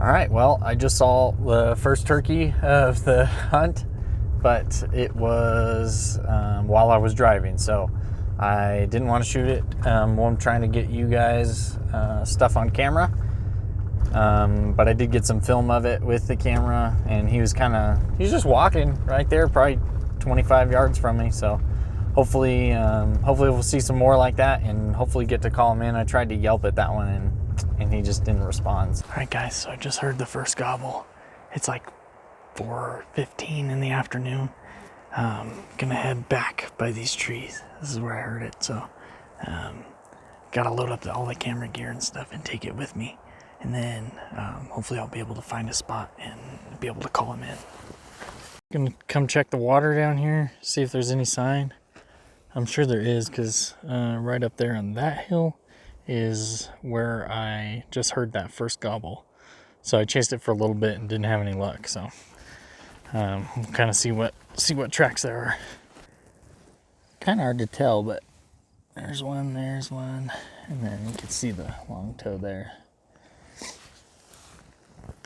All right, well, I just saw the first turkey of the hunt, but it was while I was driving, so I didn't want to shoot it. I'm trying to get you guys stuff on camera, but I did get some film of it with the camera, and he was just walking right there, probably 25 yards from me, so hopefully we'll see some more like that, and hopefully get to call him in. I tried to yelp at that one, and he just didn't respond. All right, guys, so I just heard the first gobble. It's like 4:15 in the afternoon. Gonna head back by these trees. This is where I heard it, so gotta load up all the camera gear and stuff and take it with me, and then hopefully I'll be able to find a spot and be able to call him in. Gonna come check the water down here, see if there's any sign. I'm sure there is, because right up there on that hill is where I just heard that first gobble. So I chased it for a little bit and didn't have any luck. So we'll kind of see what tracks there are. Kind of hard to tell, but there's one, and then you can see the long toe there.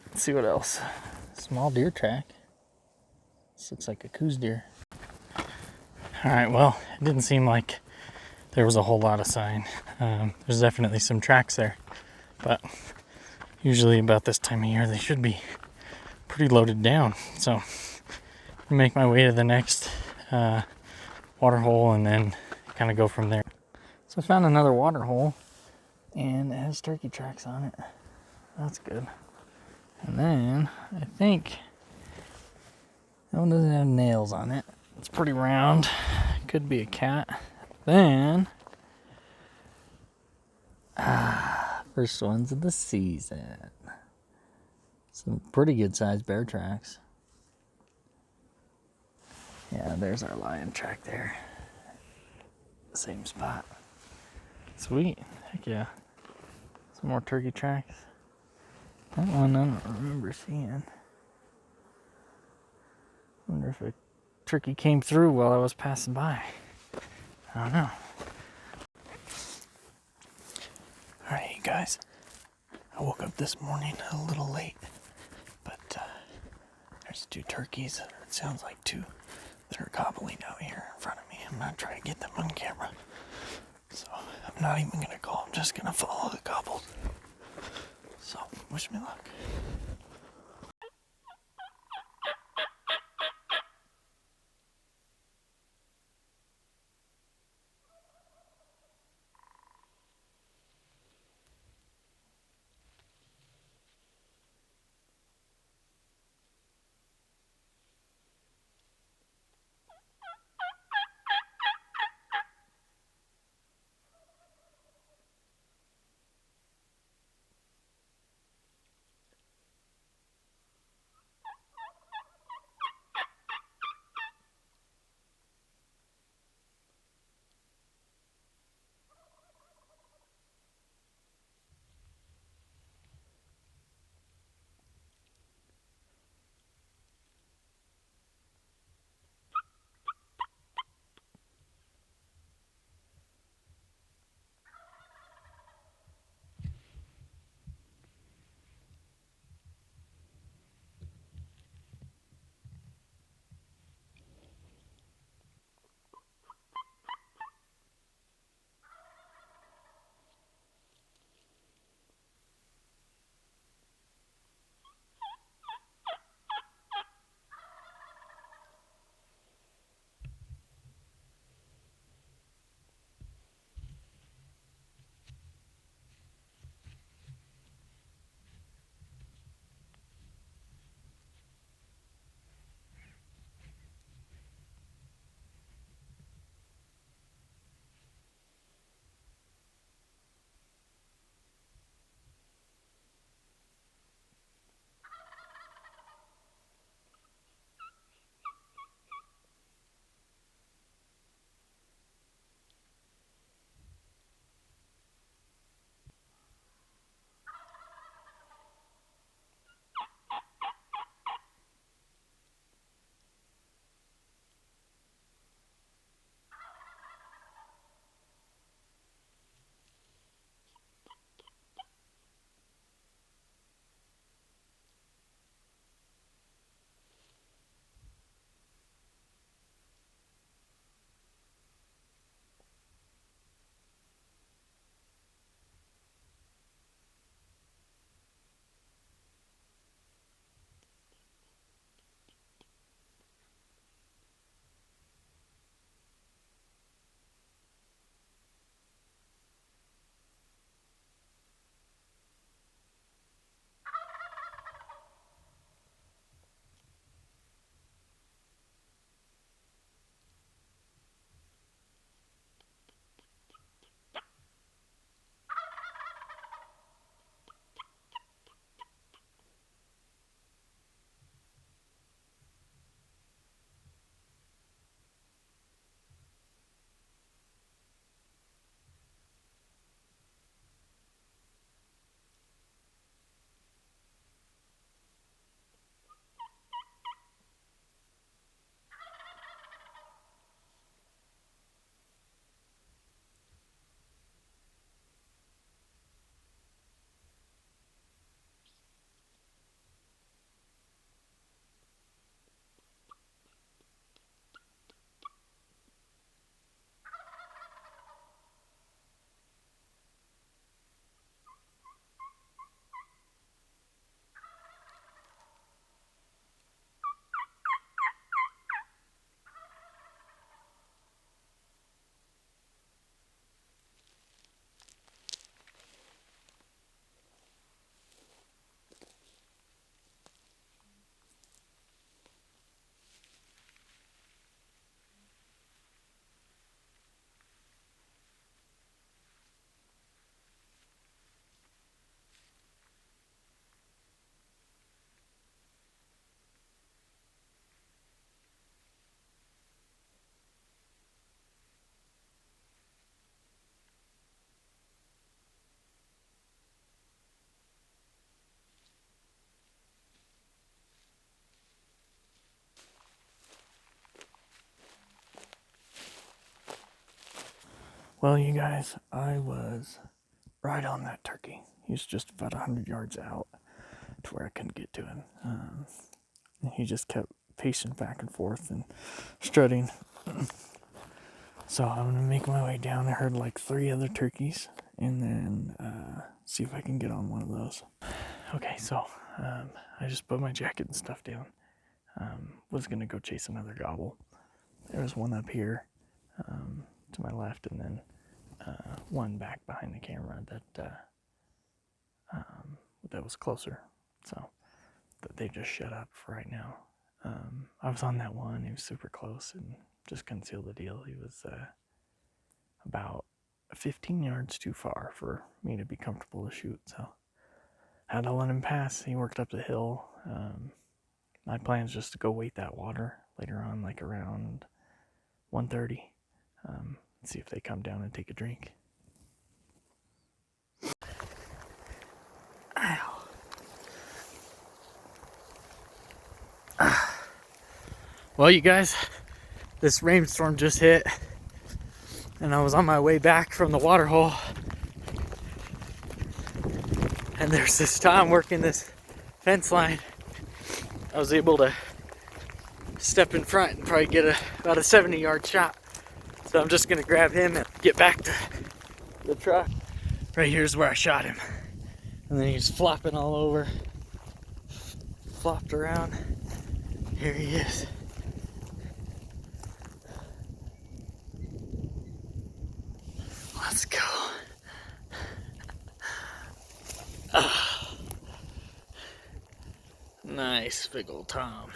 Let's see what else. Small deer track. This looks like a coos deer. All right, well, it didn't seem like there was a whole lot of sign. There's definitely some tracks there, but usually about this time of year they should be pretty loaded down. So I make my way to the next water hole and then kind of go from there. So I found another water hole, and it has turkey tracks on it. That's good. And then I think that one doesn't have nails on it. It's pretty round. Could be a cat. Then first ones of the season. Some pretty good sized bear tracks. Yeah, there's our lion track there. Same spot. Sweet. Heck yeah. Some more turkey tracks. That one I don't remember seeing. Wonder if a turkey came through while I was passing by. I don't know. Alright, you guys. I woke up this morning a little late, but there's two turkeys. It sounds like two that are gobbling out here in front of me. I'm not trying to get them on camera, so I'm not even going to call. I'm just going to follow the gobbles. So, wish me luck. Well, you guys, I was right on that turkey. He was just about 100 yards out to where I couldn't get to him. And he just kept pacing back and forth and strutting. So I'm gonna make my way down. I heard like 3 other turkeys, and then see if I can get on one of those. Okay, so I just put my jacket and stuff down. Was gonna go chase another gobble. There was one up here to my left, and then one back behind the camera that was closer. So they just shut up for right now. I was on that one. He was super close and just couldn't seal the deal. He was about 15 yards too far for me to be comfortable to shoot. So I had to let him pass. He worked up the hill. My plan is just to go wait that water later on, like around 1:30. See if they come down and take a drink. Ow. Well, you guys, this rainstorm just hit, and I was on my way back from the water hole, and there's this Tom working this fence line. I was able to step in front and probably get about a 70-yard shot. So I'm just gonna grab him and get back to the truck. Right here's where I shot him. And then he's flopping all over. Flopped around. Here he is. Let's go. Nice big old Tom.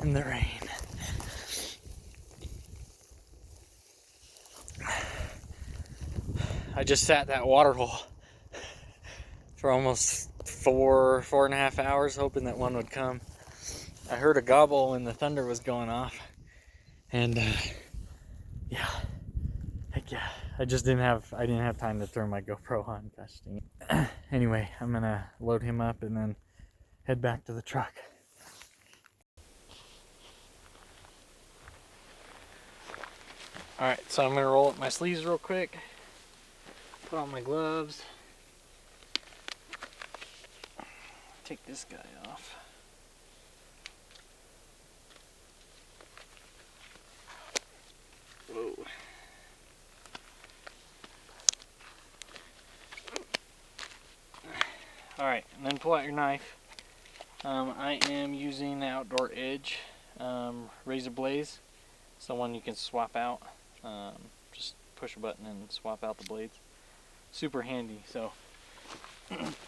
In the rain. I just sat that water hole for almost 4.5 hours hoping that one would come. I heard a gobble when the thunder was going off, and yeah, heck yeah. I didn't have time to throw my GoPro on. Gosh dang it. Anyway, I'm gonna load him up and then head back to the truck. Alright, so I'm gonna roll up my sleeves real quick, put on my gloves, take this guy off. Whoa. Alright, and then pull out your knife. I am using the Outdoor Edge razor blades. It's the one you can swap out. Just push a button and swap out the blades. Super handy. So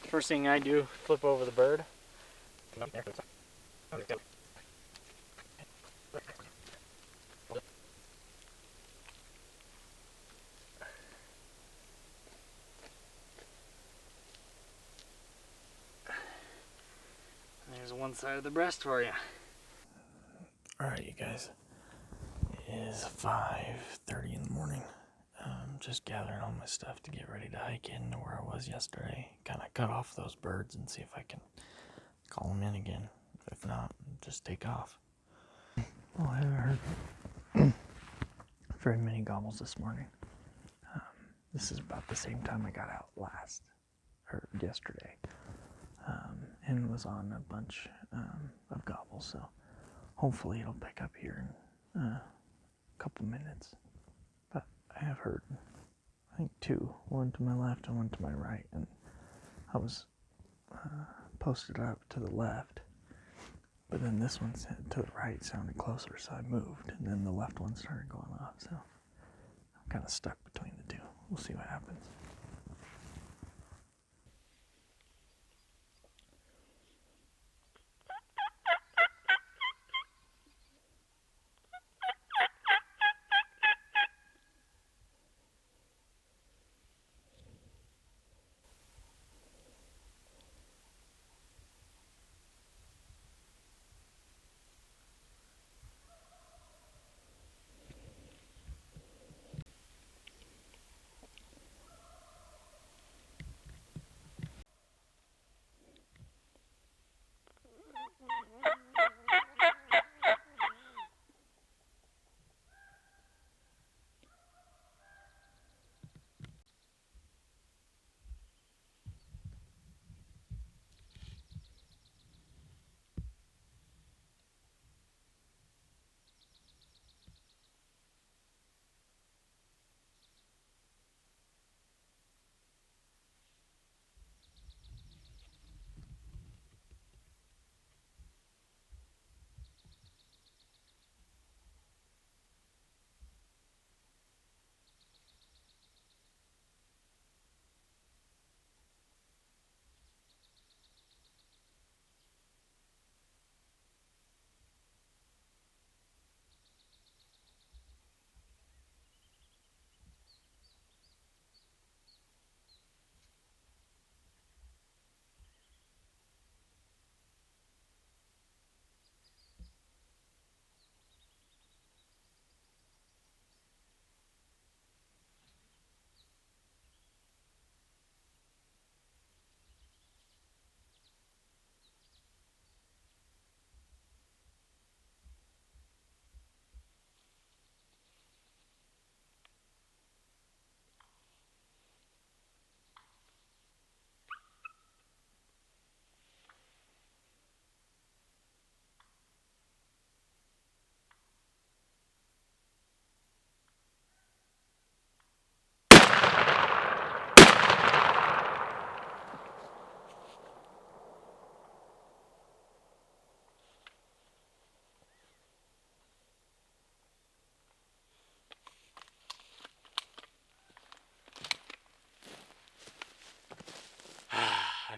first thing I do, flip over the bird. There's one side of the breast for you. Alright, you guys. It is 5:30 in the morning. Just gathering all my stuff to get ready to hike in to where I was yesterday. Kind of cut off those birds and see if I can call them in again. If not, just take off. Oh, I haven't heard very many gobbles this morning. This is about the same time I got out yesterday. And was on a bunch of gobbles, so hopefully it'll pick up here in a couple minutes. But I have heard, I think 2, one to my left and one to my right, and I was posted up to the left, but then this one to the right sounded closer, so I moved, and then the left one started going off, so I'm kind of stuck between the two. We'll see what happens.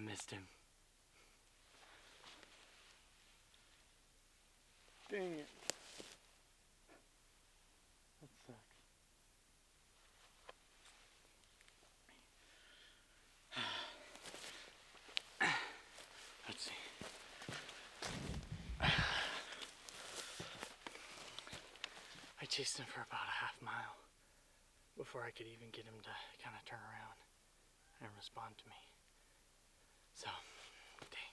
missed him. Dang it. That sucks. Let's see. I chased him for about a half mile before I could even get him to kind of turn around and respond to me. So, dang.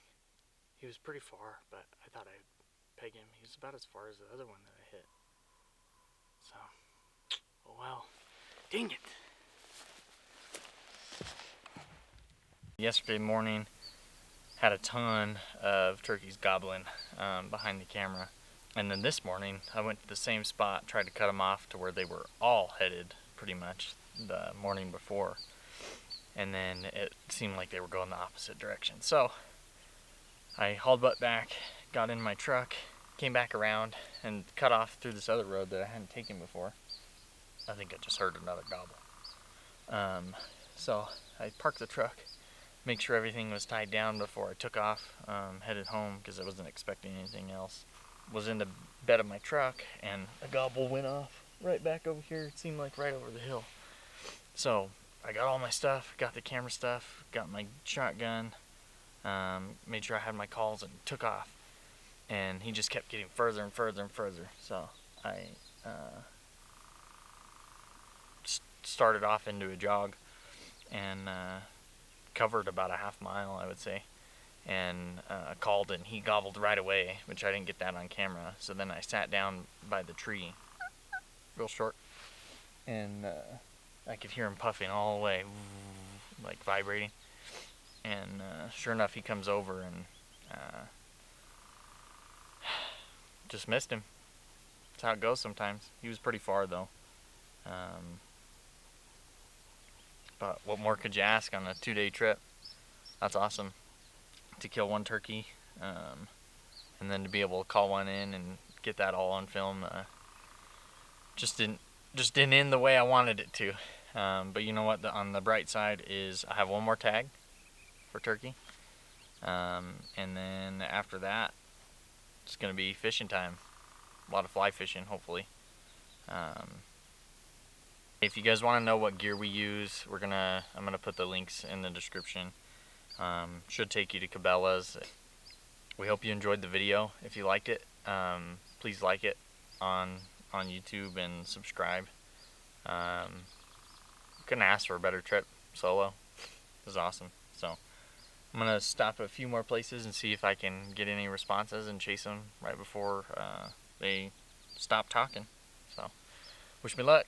He was pretty far, but I thought I'd peg him. He was about as far as the other one that I hit. So, oh well. Dang it. Yesterday morning, had a ton of turkeys gobbling behind the camera. And then this morning, I went to the same spot, tried to cut them off to where they were all headed pretty much the morning before. And then it seemed like they were going the opposite direction. So I hauled butt back, got in my truck, came back around, and cut off through this other road that I hadn't taken before. I think I just heard another gobble. So I parked the truck, make sure everything was tied down before I took off, headed home because I wasn't expecting anything else. Was in the bed of my truck and a gobble went off right back over here. It seemed like right over the hill. So I got all my stuff, got the camera stuff, got my shotgun, made sure I had my calls and took off. And he just kept getting further and further and further. So I started off into a jog and covered about a half mile, I would say. And called and he gobbled right away, which I didn't get that on camera. So then I sat down by the tree, real short, and I could hear him puffing all the way, like vibrating. And sure enough, he comes over and just missed him. That's how it goes sometimes. He was pretty far though. But what more could you ask on a 2-day trip? That's awesome. To kill one turkey, and then to be able to call one in and get that all on film, just didn't end the way I wanted it to. But you know what? On the bright side is I have one more tag for turkey, and then after that, it's gonna be fishing time. A lot of fly fishing, hopefully. If you guys want to know what gear we use, I'm gonna put the links in the description. Should take you to Cabela's. We hope you enjoyed the video. If you liked it, please like it on YouTube and subscribe. Couldn't ask for a better trip solo. It was awesome. So I'm gonna stop at a few more places and see if I can get any responses and chase them right before they stop talking. So wish me luck.